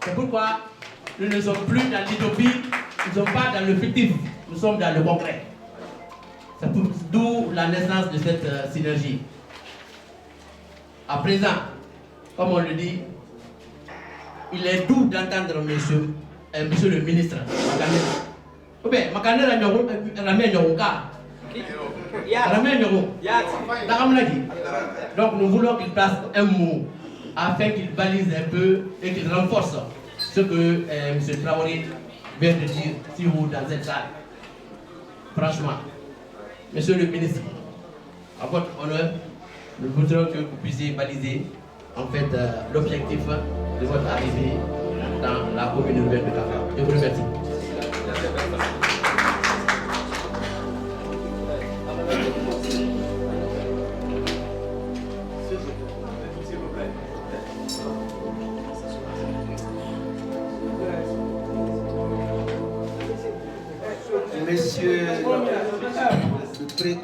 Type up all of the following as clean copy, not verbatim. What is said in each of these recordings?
C'est pourquoi nous ne sommes plus dans l'utopie, nous ne sommes pas dans le fictif, nous sommes dans le concret. C'est d'où la naissance de cette synergie. À présent, comme on le dit, il est doux d'entendre monsieur le ministre donc nous voulons qu'il place un mot afin qu'il balise un peu et qu'il renforce ce que M. Traoré vient de dire sur vous dans cette salle. Franchement, monsieur le ministre, à votre honneur, nous voudrions que vous puissiez baliser en fait l'objectif de votre arrivée dans la commune urbaine de Kafra. Je vous remercie.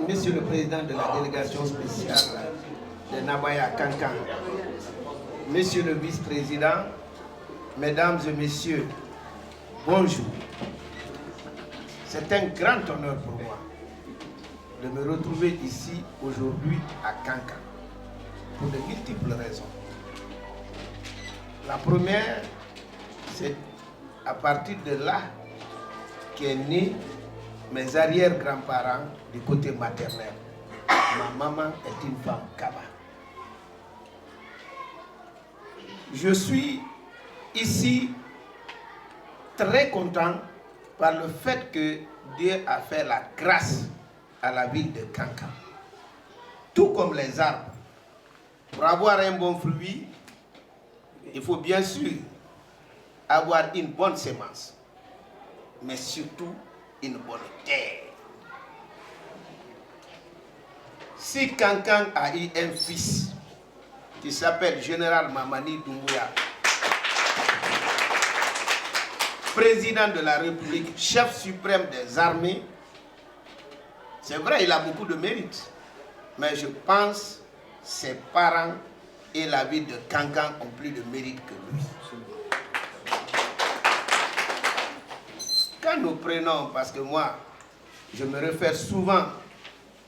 Monsieur le Président de la délégation spéciale de Nabaya Kankan, Monsieur le Vice-président, Mesdames et Messieurs, bonjour. C'est un grand honneur pour moi de me retrouver ici aujourd'hui à Kankan pour de multiples raisons. La première, c'est à partir de là qu'est né mes arrière-grands-parents du côté maternel. Ma maman est une femme Kaba. Je suis ici très content par le fait que Dieu a fait la grâce à la ville de Kankan. Tout comme les arbres, pour avoir un bon fruit, il faut bien sûr avoir une bonne semence, mais surtout une bonne terre. Si Kankan a eu un fils qui s'appelle Général Mamadi Doumbouya, président de la République, chef suprême des armées, c'est vrai, il a beaucoup de mérite, mais je pense que ses parents et la ville de Kankan ont plus de mérite que lui. Quand nous prenons, parce que moi, je me réfère souvent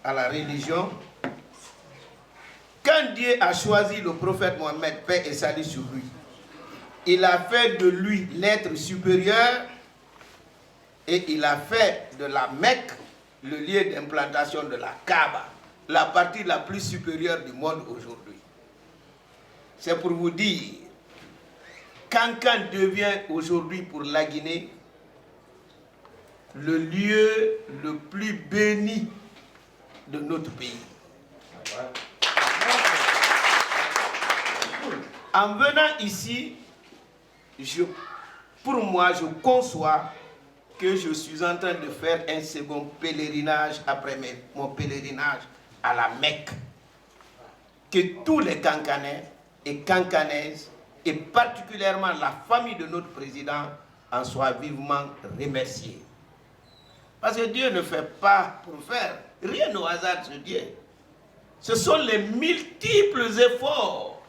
à la religion, quand Dieu a choisi le prophète Mohammed, paix et salut sur lui, il a fait de lui l'être supérieur et il a fait de la Mecque le lieu d'implantation de la Kaaba, la partie la plus supérieure du monde aujourd'hui. C'est pour vous dire, Kankan devient aujourd'hui pour la Guinée le lieu le plus béni de notre pays. En venant ici, pour moi, je conçois que je suis en train de faire un second pèlerinage après mon pèlerinage à la Mecque. Que tous les Kankanais et Kankanaises, et particulièrement la famille de notre président, en soient vivement remerciés. Parce que Dieu ne fait pas pour faire rien au hasard de Dieu. Ce sont les multiples efforts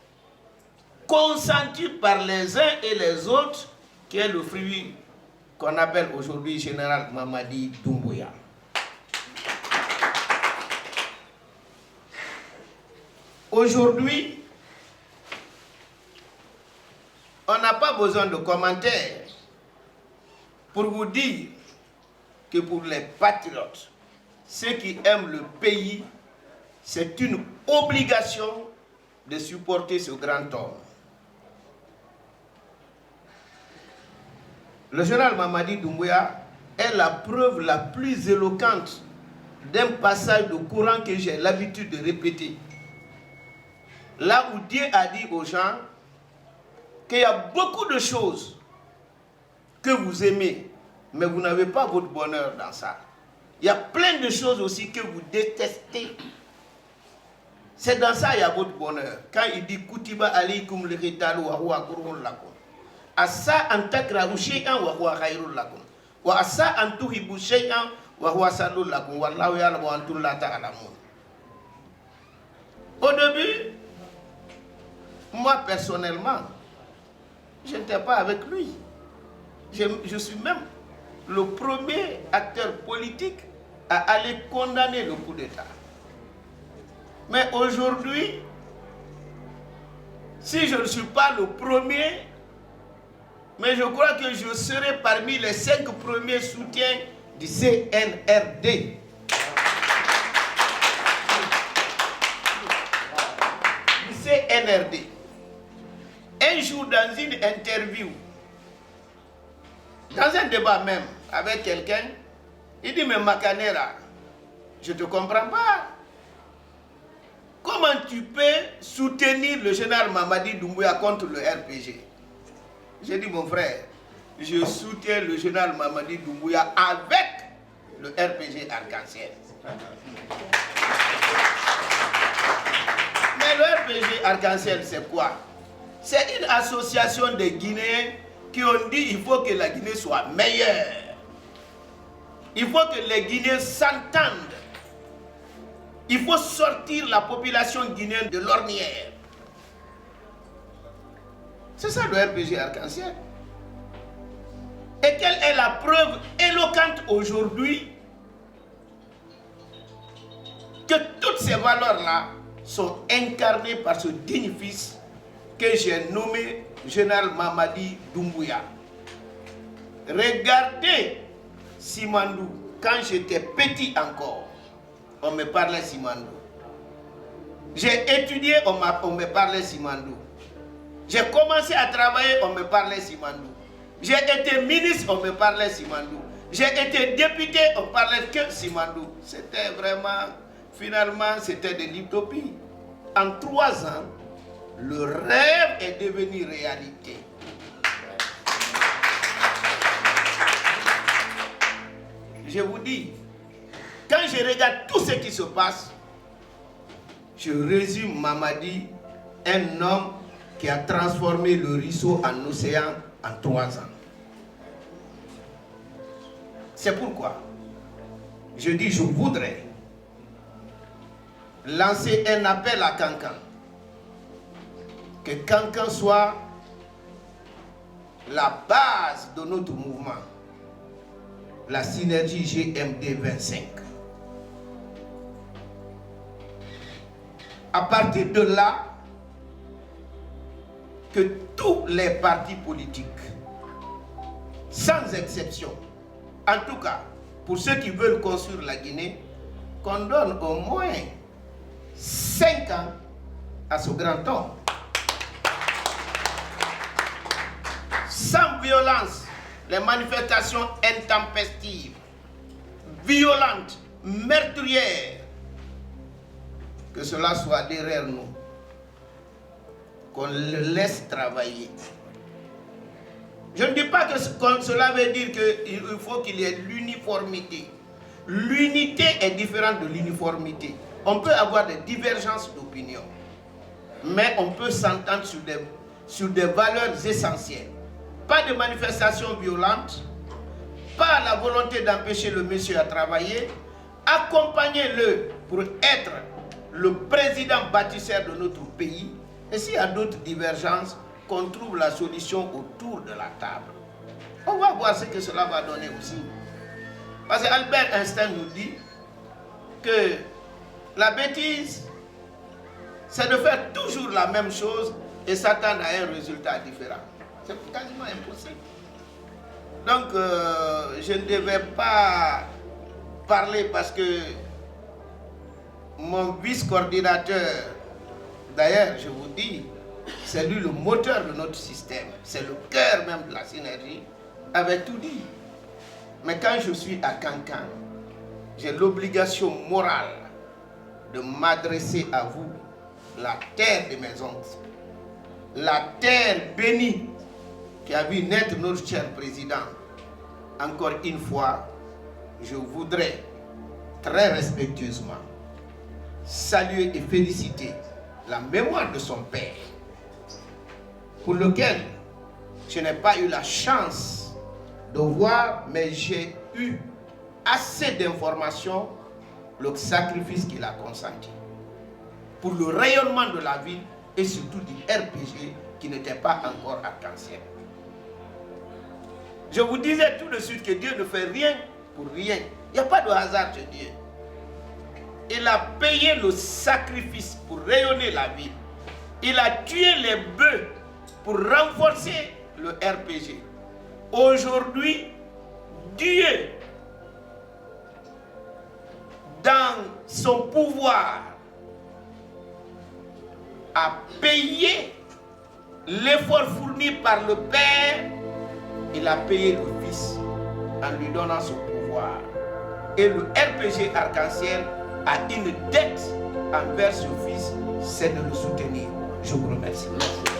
consentis par les uns et les autres qui est le fruit qu'on appelle aujourd'hui Général Mamadi Doumbouya. Aujourd'hui, on n'a pas besoin de commentaires pour vous dire que pour les patriotes, ceux qui aiment le pays, c'est une obligation de supporter ce grand homme. Le général Mamadi Doumbouya est la preuve la plus éloquente d'un passage de Coran que j'ai l'habitude de répéter. Là où Dieu a dit aux gens qu'il y a beaucoup de choses que vous aimez, mais vous n'avez pas votre bonheur dans ça. Il y a plein de choses aussi que vous détestez. C'est dans ça qu'il y a votre bonheur. Quand il dit Kutiba alaykum l'iritalu wa huwa kurhun lakum. Asa an takrahu shay'an wa huwa khairul lakum. Wa asa an tuhibbu shay'an wa huwa sharrul lakum. Wallahu ya'lamu wa antum la ta'lamun. Au début, moi personnellement, je n'étais pas avec lui. Je suis même le premier acteur politique à aller condamner le coup d'État. Mais aujourd'hui, si je ne suis pas le premier, mais je crois que je serai parmi les 5 premiers soutiens du CNRD. Du CNRD. Un jour, dans une interview, dans un débat même avec quelqu'un, il dit, mais Makanera, je ne te comprends pas. Comment tu peux soutenir le général Mamadi Doumbouya contre le RPG? J'ai dit, mon frère, je soutiens le général Mamadi Doumbouya avec le RPG Arc-en-Ciel. Mais le RPG Arc-en-Ciel, c'est quoi? C'est une association de Guinéens qui ont dit qu'il faut que la Guinée soit meilleure. Il faut que les Guinéens s'entendent. Il faut sortir la population guinéenne de l'ornière. C'est ça le RPG Arc-en-Ciel. Et quelle est la preuve éloquente aujourd'hui que toutes ces valeurs-là sont incarnées par ce digne fils que j'ai nommé Général Mamadi Doumbouya. Regardez Simandou, quand j'étais petit encore, on me parlait Simandou. J'ai étudié, on me parlait Simandou. J'ai commencé à travailler, on me parlait Simandou. J'ai été ministre, on me parlait Simandou. J'ai été député, on parlait que Simandou. C'était vraiment, finalement, c'était de l'utopie. En 3 ans, le rêve est devenu réalité. Je vous dis, quand je regarde tout ce qui se passe, je résume Mamadi, un homme qui a transformé le ruisseau en océan en 3 ans. C'est pourquoi je dis, je voudrais lancer un appel à Kankan. Que Kankan soit la base de notre mouvement, la synergie GMD 25. À partir de là, que tous les partis politiques, sans exception, en tout cas pour ceux qui veulent construire la Guinée, qu'on donne au moins 5 ans à ce grand homme. Sans violence, les manifestations intempestives, violentes, meurtrières, que cela soit derrière nous, qu'on le laisse travailler. Je ne dis pas que cela veut dire qu'il faut qu'il y ait l'uniformité. L'unité est différente de l'uniformité. On peut avoir des divergences d'opinion, mais on peut s'entendre sur des valeurs essentielles. Pas de manifestations violentes, pas la volonté d'empêcher le monsieur à travailler, accompagnez-le pour être le président bâtisseur de notre pays. Et s'il y a d'autres divergences, qu'on trouve la solution autour de la table. On va voir ce que cela va donner aussi. Parce qu'Albert Einstein nous dit que la bêtise, c'est de faire toujours la même chose et s'attendre à un résultat différent. C'est quasiment impossible. Donc, je ne devais pas parler parce que mon vice-coordinateur, d'ailleurs, je vous dis, c'est lui le moteur de notre système, c'est le cœur même de la synergie, avait tout dit. Mais quand je suis à Kankan, j'ai l'obligation morale de m'adresser à vous, la terre de mes oncles, la terre bénie qui a vu naître notre cher président. Encore une fois, je voudrais très respectueusement saluer et féliciter la mémoire de son père, pour lequel je n'ai pas eu la chance de voir, mais j'ai eu assez d'informations, le sacrifice qu'il a consenti pour le rayonnement de la ville et surtout du RPG qui n'était pas encore arc-en-ciel. Je vous disais tout de suite que Dieu ne fait rien pour rien. Il n'y a pas de hasard chez Dieu. Il a payé le sacrifice pour rayonner la ville. Il a tué les bœufs pour renforcer le RPG. Aujourd'hui, Dieu, dans son pouvoir, a payé l'effort fourni par le Père. Il a payé le Fils en lui donnant son pouvoir. Et le RPG Arc-en-Ciel a une dette envers ce Fils, c'est de le soutenir. Je vous remercie. Merci.